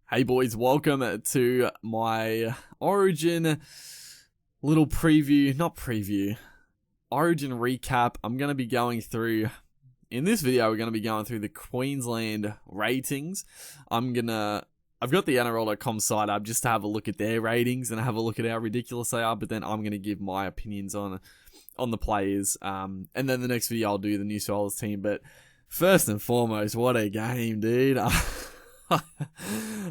Hey boys, welcome to my Origin little Origin recap. I'm going to be going through, in this video, we're going to be going through the Queensland ratings. I've got the NRL.com site up just to have a look at their ratings and have a look at how ridiculous they are, but then I'm going to give my opinions on the players. And then the next video I'll do the New South Wales team, but first and foremost, what a game, dude.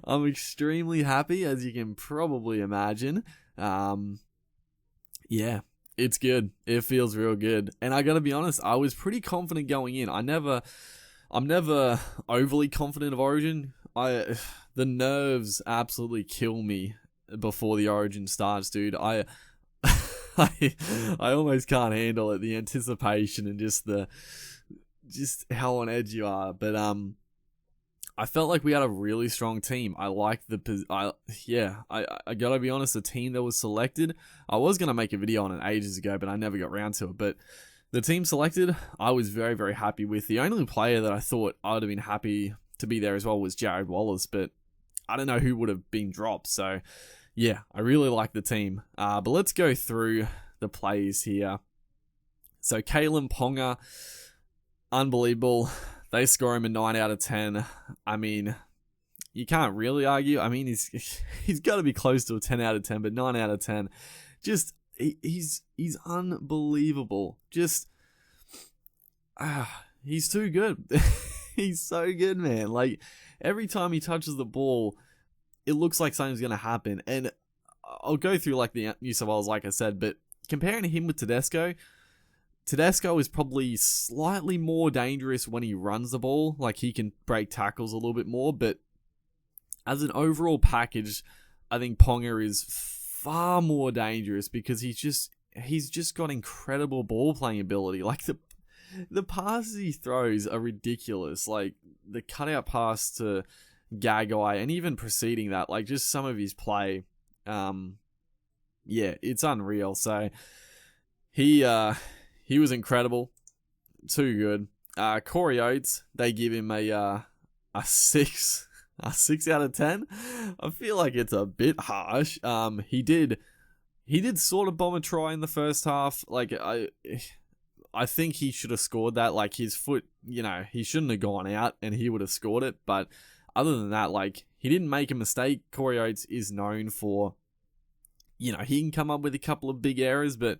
I'm extremely happy, as you can probably imagine. Yeah, it's good. It feels real good. And I gotta be honest, I was pretty confident going in. I'm never overly confident of Origin. The nerves absolutely kill me before the Origin starts, dude. I almost can't handle it. The anticipation and just how on edge you are. But I felt like we had a really strong team. I liked I gotta be honest, the team that was selected, I was gonna make a video on it ages ago, but I never got around to it. But the team selected, I was very, very happy with. The only player that I thought I would have been happy to be there as well was Jared Wallace, but I don't know who would have been dropped. So yeah, I really like the team. But let's go through the plays here. So Kalen Ponga, unbelievable. They score him a 9 out of 10. I mean, you can't really argue. I mean, he's got to be close to a 10 out of 10, but 9 out of 10. Just, he's unbelievable. Just, he's too good. He's so good, man. Like, every time he touches the ball, it looks like something's going to happen. And I'll go through, like, the New South Wales, like I said, but comparing him with Tedesco is probably slightly more dangerous when he runs the ball. Like, he can break tackles a little bit more, but as an overall package, I think Ponga is far more dangerous because he's just got incredible ball playing ability. Like, the passes he throws are ridiculous. Like, the cutout pass to Gagai, and even preceding that, like, just some of his play, yeah, it's unreal. So, he was incredible. Too good. Corey Oates, they give him a 6 out of 10. I feel like it's a bit harsh. He did sort of bomb a try in the first half. Like, I think he should have scored that. Like, his foot, he shouldn't have gone out and he would have scored it. But other than that, like, he didn't make a mistake. Corey Oates is known for, he can come up with a couple of big errors, but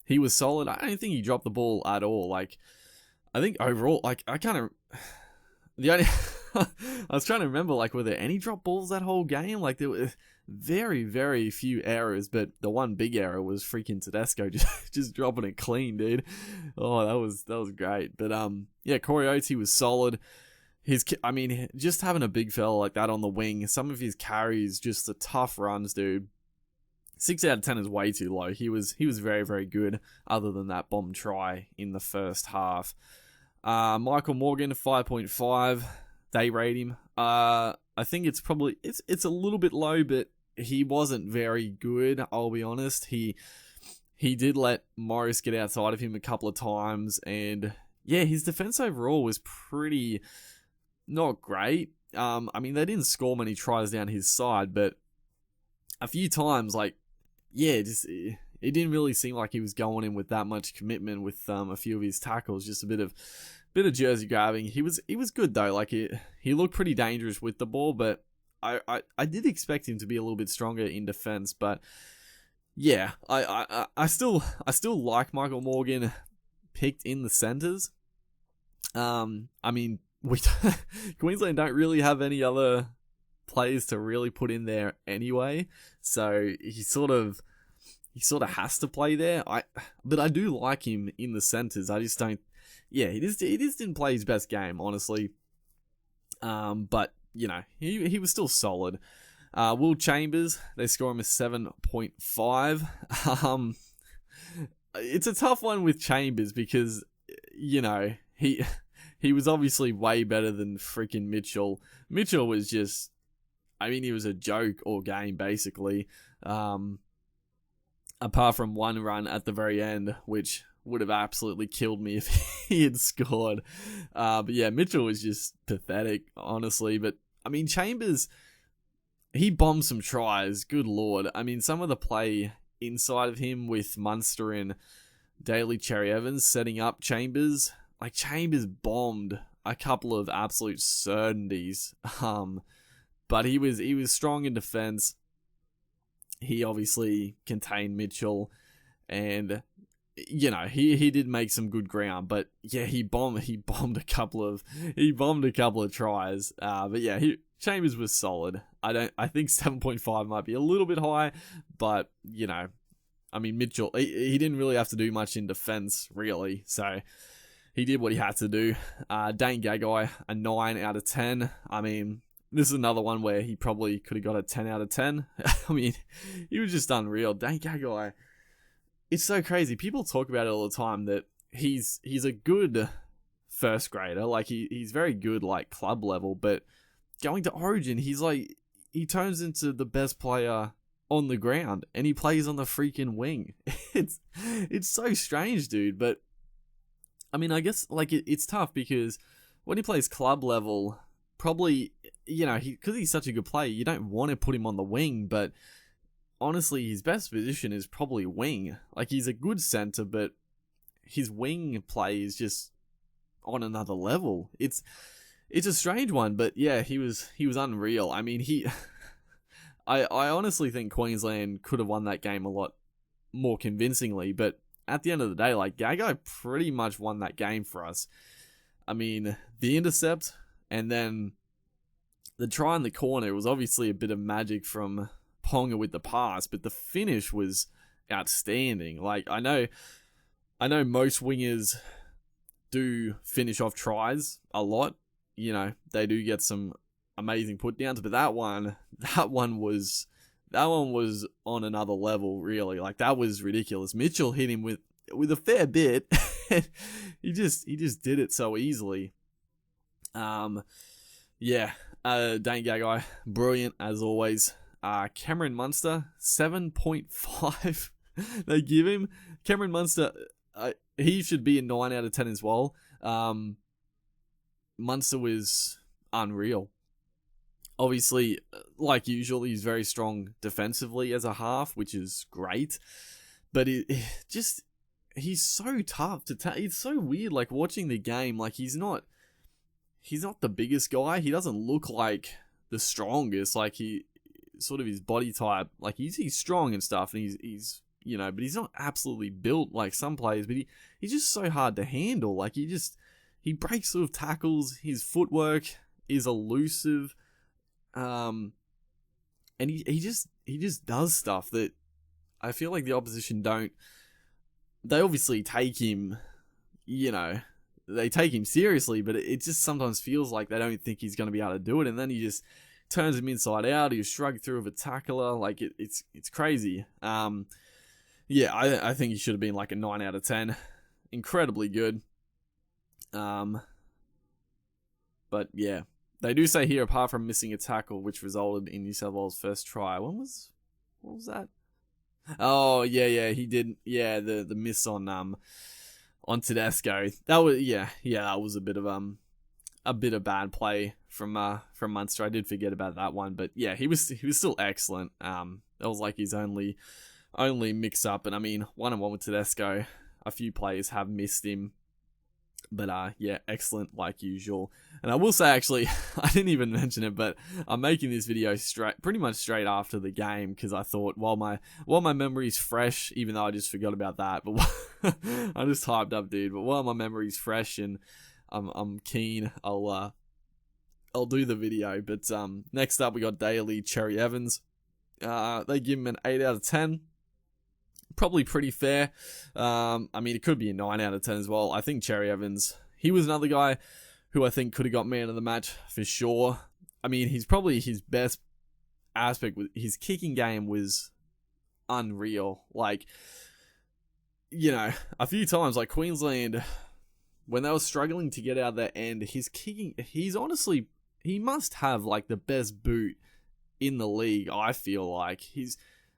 he was solid. I don't think he dropped the ball at all. Like, I think overall, like, I was trying to remember, like, were there any drop balls that whole game? Like, there were very, very few errors, but the one big error was freaking Tedesco just dropping it clean, dude. Oh, that was great. But yeah, Corey Oates, he was solid. Just having a big fella like that on the wing, some of his carries, just the tough runs, dude. 6 out of 10 is way too low. He was very, very good, other than that bomb try in the first half. Michael Morgan, 5.5. They rate him. I think it's a little bit low, but he wasn't very good, I'll be honest. He did let Morris get outside of him a couple of times, and yeah, his defense overall was pretty not great. They didn't score many tries down his side, but a few times, like, yeah, it didn't really seem like he was going in with that much commitment with a few of his tackles. Just a bit of jersey grabbing. He was good though. Like, he looked pretty dangerous with the ball, but I did expect him to be a little bit stronger in defense. But yeah, I still like Michael Morgan picked in the centers. Queensland don't really have any other players to really put in there anyway, so he sort of has to play there. But I do like him in the centers. I just don't. Yeah, he just didn't play his best game, honestly. But he was still solid. Will Chambers, they score him a 7.5. It's a tough one with Chambers because he was obviously way better than freaking Mitchell. Mitchell was just. He was a joke all game, basically. Apart from one run at the very end, which would have absolutely killed me if he had scored. But yeah, Mitchell was just pathetic, honestly. But, Chambers, he bombed some tries. Good lord. I mean, some of the play inside of him with Munster and Daly Cherry Evans setting up Chambers. Like, Chambers bombed a couple of absolute certainties. But he was strong in defense. He obviously contained Mitchell, and you know, he did make some good ground, but yeah, he bombed a couple of tries. But yeah, Chambers was solid. I think 7.5 might be a little bit high, but you know, I mean, Mitchell, he didn't really have to do much in defense, really, so he did what he had to do. Dane Gagai, a 9 out of 10. I mean, this is another one where he probably could have got a 10 out of 10. I mean, he was just unreal. Dane Gagai, it's so crazy. People talk about it all the time that he's a good first grader. Like, he's very good, like, club level, but going to Origin, he turns into the best player on the ground, and he plays on the freaking wing. It's so strange, dude. But I mean, I guess like it's tough because when he plays club level, probably, you know, because he's such a good player, you don't want to put him on the wing. But honestly, his best position is probably wing. Like, he's a good center, but his wing play is just on another level. It's a strange one, but yeah, he was unreal. I mean, I honestly think Queensland could have won that game a lot more convincingly, but at the end of the day, like, Gagai pretty much won that game for us. I mean, the intercept and then the try in the corner was obviously a bit of magic from Ponga with the pass, but the finish was outstanding. Like, I know most wingers do finish off tries a lot. You know, they do get some amazing put downs, but that one was on another level, really. Like, that was ridiculous. Mitchell hit him with a fair bit. he just did it so easily. Dane Gagai, brilliant as always. Cameron Munster, 7.5 they give him. Cameron Munster, he should be a 9 out of 10 as well. Munster was unreal. Obviously, like usual, he's very strong defensively as a half, which is great. But he's so tough to it's so weird, like, watching the game. Like, he's not the biggest guy. He doesn't look like the strongest. Like, he sort of his body type, like, he's strong and stuff, and he's you know, but he's not absolutely built like some players. But he's just so hard to handle. Like, he breaks sort of tackles. His footwork is elusive. And he just does stuff that I feel like the opposition don't. They obviously take him, you know, they take him seriously, but it just sometimes feels like they don't think he's going to be able to do it, and then he just turns him inside out. He's shrugged through with a tackler. Like, it's crazy. I think he should have been like a 9 out of 10. Incredibly good. But yeah. They do say here, apart from missing a tackle, which resulted in New South Wales' first try. What was that? Oh, yeah, he did. Yeah, the miss on Tedesco. That was that was a bit of bad play from Munster. I did forget about that one, but yeah, he was still excellent. That was like his only mix up, and I mean, 1-on-1 with Tedesco. A few players have missed him. But excellent like usual. And I will say, actually, I didn't even mention it, but I'm making this video pretty much straight after the game, because I thought while my memory's fresh, even though I just forgot about that, but I'm just hyped up, dude. But while my memory's fresh and I'm keen, I'll do the video. But next up we got Daly Cherry Evans. They give him an 8 out of 10. Probably pretty fair. I mean, it could be a 9 out of 10 as well. I think Cherry Evans, he was another guy who I think could have got man of the match for sure. I mean, he's probably his best aspect with his kicking game was unreal. Like, you know, a few times, like Queensland, when they were struggling to get out their end, his kicking, he must have like the best boot in the league. I feel like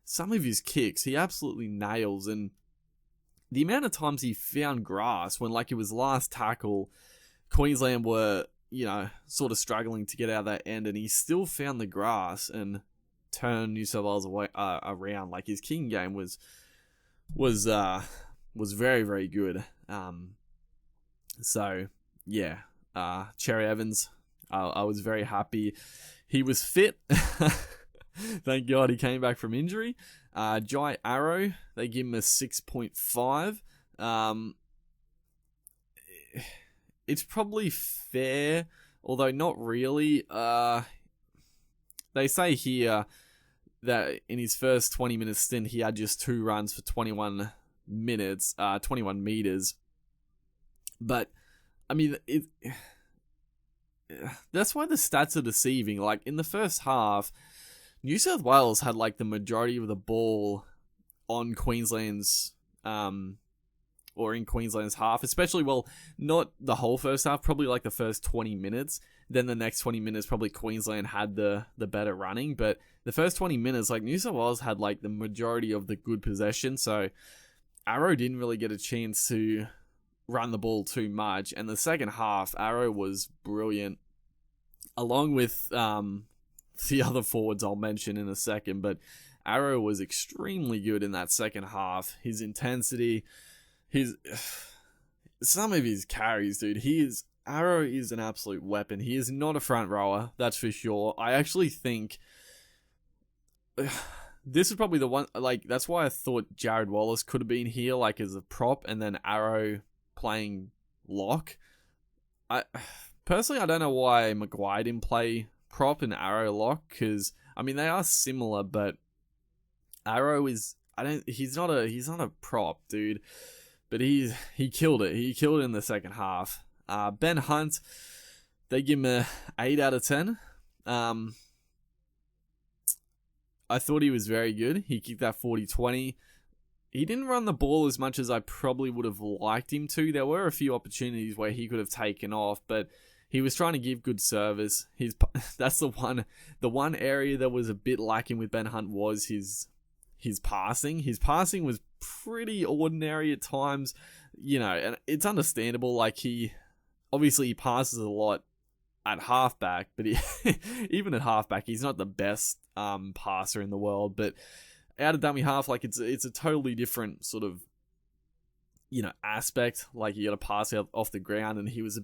some of his kicks, he absolutely nails, and the amount of times he found grass when, like, it was last tackle, Queensland were, you know, sort of struggling to get out that end, and he still found the grass, and turn New South Wales around. Like his kicking game was very, very good. So yeah, Cherry Evans, I was very happy he was fit. Thank God he came back from injury. Jai Arrow, they give him a 6.5. It's probably fair, although not really. They say here that in his first 20-minute stint, he had just 2 runs for 21 minutes, 21 meters. But, I mean, that's why the stats are deceiving. Like, in the first half, New South Wales had, like, the majority of the ball on Queensland's, or in Queensland's half, especially, well, not the whole first half, probably, like, the first 20 minutes. Then the next 20 minutes, probably Queensland had the better running. But the first 20 minutes, like, New South Wales had, like, the majority of the good possession. So Arrow didn't really get a chance to run the ball too much. And the second half, Arrow was brilliant, along with the other forwards I'll mention in a second. But Arrow was extremely good in that second half. His intensity, some of his carries, dude, Arrow is an absolute weapon. He is not a front rower, that's for sure. I actually think this is probably the one, like, that's why I thought Jared Wallace could have been here, like, as a prop, and then Arrow playing lock. Personally, I don't know why Maguire didn't play prop and Arrow lock, because, I mean, they are similar, but Arrow is, he's not a prop, dude. But he killed it. He killed it in the second half. Ben Hunt, they give him a 8 out of 10. I thought he was very good. He kicked that 40-20. He didn't run the ball as much as I probably would have liked him to. There were a few opportunities where he could have taken off, but he was trying to give good service. That's the one area that was a bit lacking with Ben Hunt was his passing. His passing was pretty ordinary at times, and it's understandable. Like, he passes a lot at halfback, but even at halfback, he's not the best passer in the world. But out of dummy half, like, it's a totally different sort of aspect. Like, you got to pass out off the ground, and he was a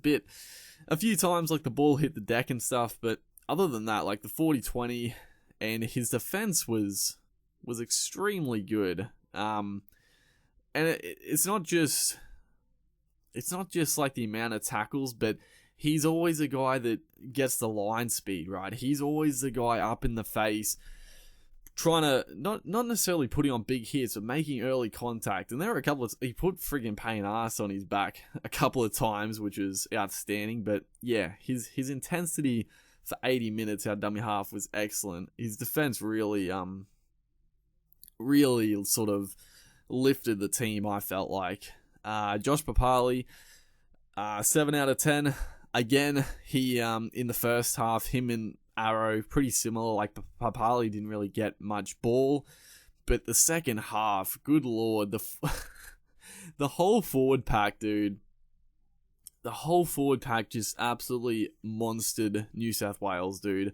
few times, like, the ball hit the deck and stuff. But other than that, like, the 40-20, and his defense was extremely good. And it's not just like the amount of tackles, but he's always a guy that gets the line speed, right? He's always the guy up in the face, trying to not necessarily putting on big hits, but making early contact. And there were he put friggin' Payne Arce on his back a couple of times, which was outstanding. But yeah, his intensity for 80 minutes out dummy half was excellent. His defense really sort of lifted the team, I felt like. Josh Papali, 7 out of 10. Again, he in the first half, him and Arrow pretty similar. Like, Papali didn't really get much ball, but the second half, good lord, the whole forward pack, dude. The whole forward pack just absolutely monstered New South Wales, dude.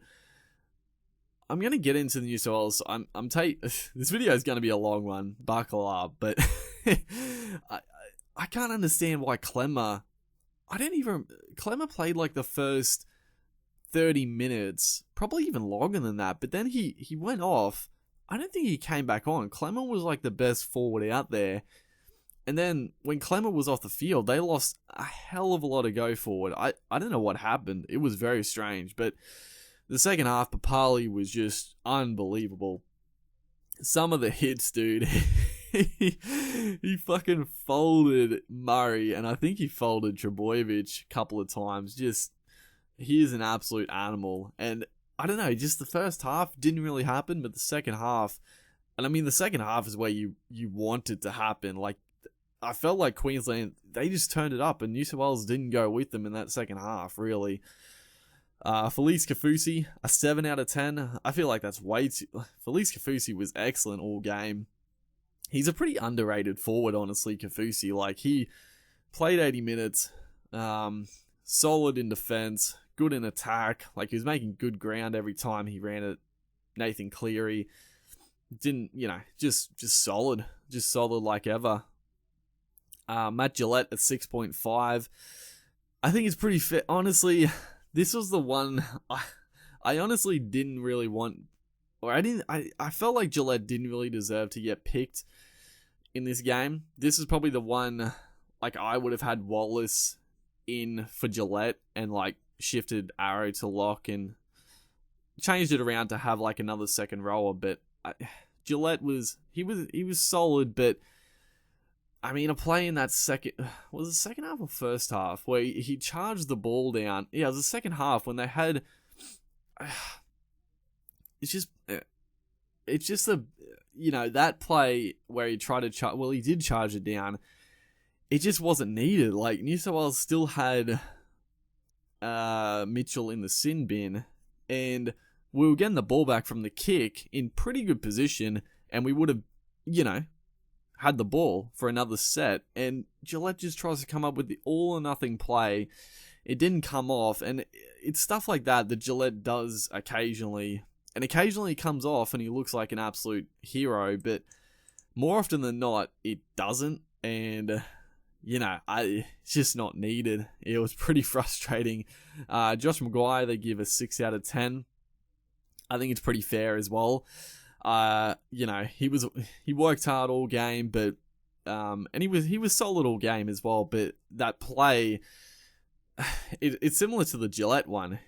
I'm going to get into the New South Wales. This video is going to be a long one. Buckle up. But I can't understand why Clemmer played like the first 30 minutes, probably even longer than that. But then he went off. I don't think he came back on. Clemmer was like the best forward out there. And then when Clemmer was off the field, they lost a hell of a lot of go forward. I don't know what happened. It was very strange. But the second half, Papali was just unbelievable. Some of the hits, dude. he fucking folded Murray, and I think he folded Trebojevic a couple of times. Just, he is an absolute animal. And I don't know, just the first half didn't really happen, but the second half, and I mean, the second half is where you want it to happen. Like, I felt like Queensland, they just turned it up, and New South Wales didn't go with them in that second half, really. Felice Kafusi, a 7 out of 10. I feel like that's way too... Felice Kafusi was excellent all game. He's a pretty underrated forward, honestly, Kafusi. Like, he played 80 minutes, solid in defense, good in attack. Like, he was making good ground every time he ran it Nathan Cleary didn't, just solid. Just solid like ever. Matt Gillette at 6.5. I think it's pretty fair. Honestly, this was the one I honestly didn't really want, or I felt like Gillette didn't really deserve to get picked in this game. This is probably the one, like, I would have had Wallace in for Gillette and, like, shifted Arrow to lock and changed it around to have, like, another second rower, but Gillette was solid, but I mean, a play in that was the second half or first half where he charged the ball down. Yeah, it was the second half when they had, it's just that play where he tried to he did charge it down. It just wasn't needed. Like, New South Wales still had Mitchell in the sin bin, and we were getting the ball back from the kick in pretty good position, and we would have, had the ball for another set, and Gillette just tries to come up with the all or nothing play. It didn't come off, and it's stuff like that Gillette does occasionally, and occasionally it comes off and he looks like an absolute hero, but more often than not, it doesn't, and it's just not needed. It was pretty frustrating. Josh Maguire, they give a 6 out of 10. I think it's pretty fair as well. He worked hard all game, but and he was solid all game as well. But that play, it's similar to the Gillette one.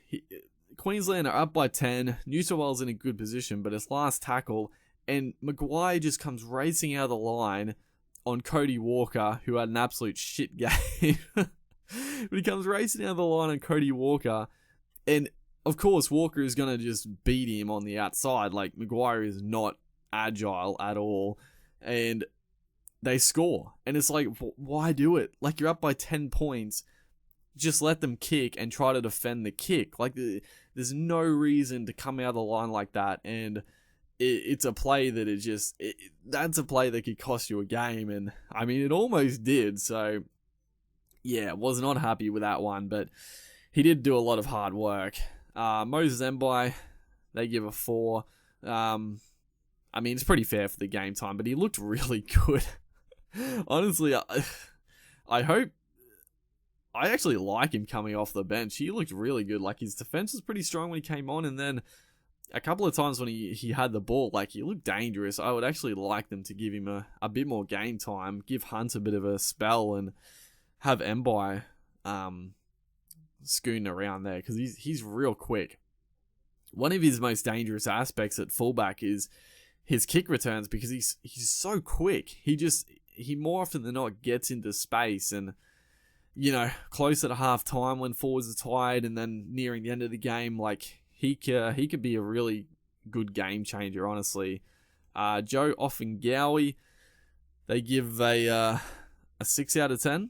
Queensland are up by 10. New South Wales in a good position, but his last tackle, and Maguire just comes racing out of the line on Cody Walker, who had an absolute shit game. But he comes racing out of the line on Cody Walker, and of course, Walker is going to just beat him on the outside. Like, Maguire is not agile at all. And they score. And it's like, why do it? Like, you're up by 10 points. Just let them kick and try to defend the kick. Like, there's no reason to come out of the line like that. And it's a play that that's a play that could cost you a game. And, I mean, it almost did. So, yeah, was not happy with that one. But he did do a lot of hard work. Moses Mbai, they give a 4. I mean, it's pretty fair for the game time, but he looked really good. Honestly, I actually like him coming off the bench. He looked really good. Like, his defense was pretty strong when he came on, and then a couple of times when he had the ball, like, he looked dangerous. I would actually like them to give him a bit more game time, give Hunt a bit of a spell, and have Mbai scooting around there, because he's real quick. One of his most dangerous aspects at fullback is his kick returns, because he's so quick. He more often than not gets into space, and close at half time when forwards are tired, and then nearing the end of the game, like, he could be a really good game changer, honestly. Joe Offengawi, they give a 6 out of 10.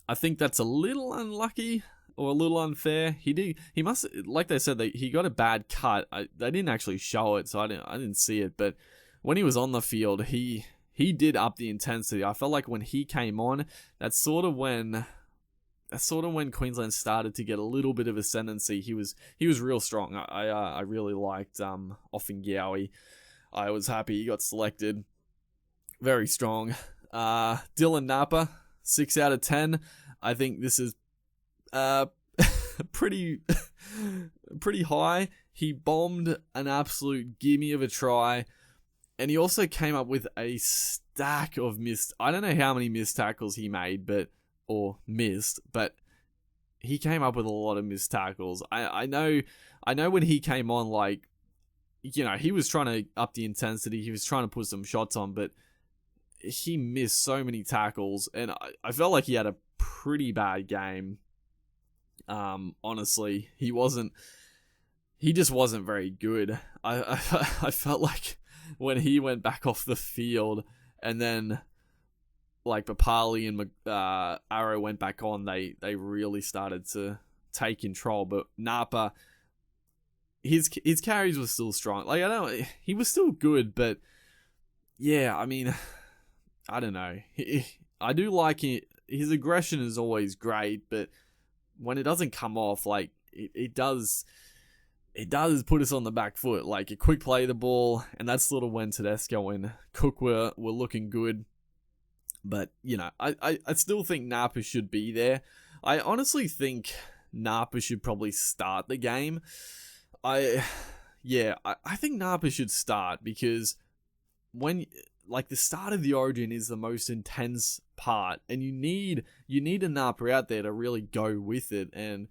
I think that's a little unlucky or a little unfair. He must, like they said, he got a bad cut. They didn't actually show it, so I didn't see it. But when he was on the field, he did up the intensity. I felt like when he came on, that's sort of when Queensland started to get a little bit of ascendancy. He was real strong. I really liked Offengawi. I was happy he got selected. Very strong. Dylan Napa, 6 out of 10. I think this is pretty high. He bombed an absolute gimme of a try, and he also came up with a stack of missed. I don't know how many missed tackles he made, but he came up with a lot of missed tackles. I know when he came on, like, he was trying to up the intensity. He was trying to put some shots on, but he missed so many tackles, and I felt like he had a pretty bad game. Honestly, he just wasn't very good. I felt like when he went back off the field, and then like Papali and Arrow went back on, they really started to take control. But Napa, his carries were still strong. Like, he was still good, but yeah, I mean, I don't know. I do like it. His aggression is always great, but when it doesn't come off, like, it does, it does put us on the back foot. Like, a quick play the ball, and that's sort of when Tedesco and Cook were looking good. But, you know, I still think Napa should be there. I honestly think Napa should probably start the game. I think Napa should start, because when, like, the start of the Origin is the most intense part, and you need a Napa out there to really go with it, and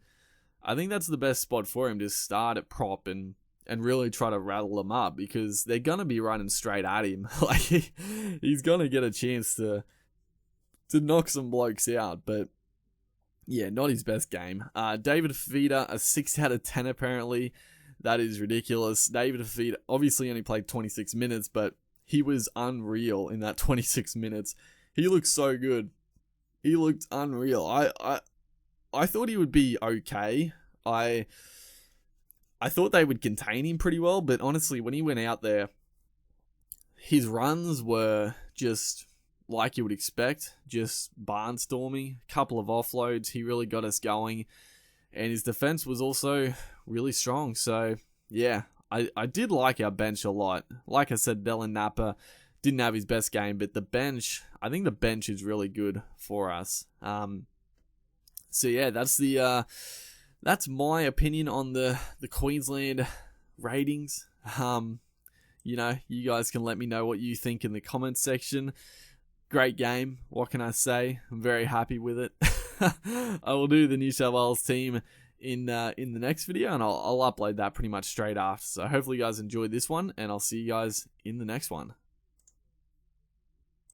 I think that's the best spot for him, to start at prop and really try to rattle them up, because they're gonna be running straight at him. Like, he's gonna get a chance to knock some blokes out. But yeah, not his best game. David Fafita, a 6 out of 10 apparently. That is ridiculous. David Fafita obviously only played 26 minutes, but he was unreal in that 26 minutes. He looked so good. He looked unreal. I thought he would be okay. I thought they would contain him pretty well, but honestly, when he went out there, his runs were just like you would expect, just barnstorming. Couple of offloads, he really got us going, and his defense was also really strong. So yeah, I did like our bench a lot. Like I said, Dylan Napa didn't have his best game, but I think the bench is really good for us. So yeah, that's my opinion on the Queensland ratings. You know, you guys can let me know what you think in the comments section. Great game. What can I say? I'm very happy with it. I will do the New South Wales team in the next video, and I'll upload that pretty much straight after. So hopefully you guys enjoyed this one, and I'll see you guys in the next one.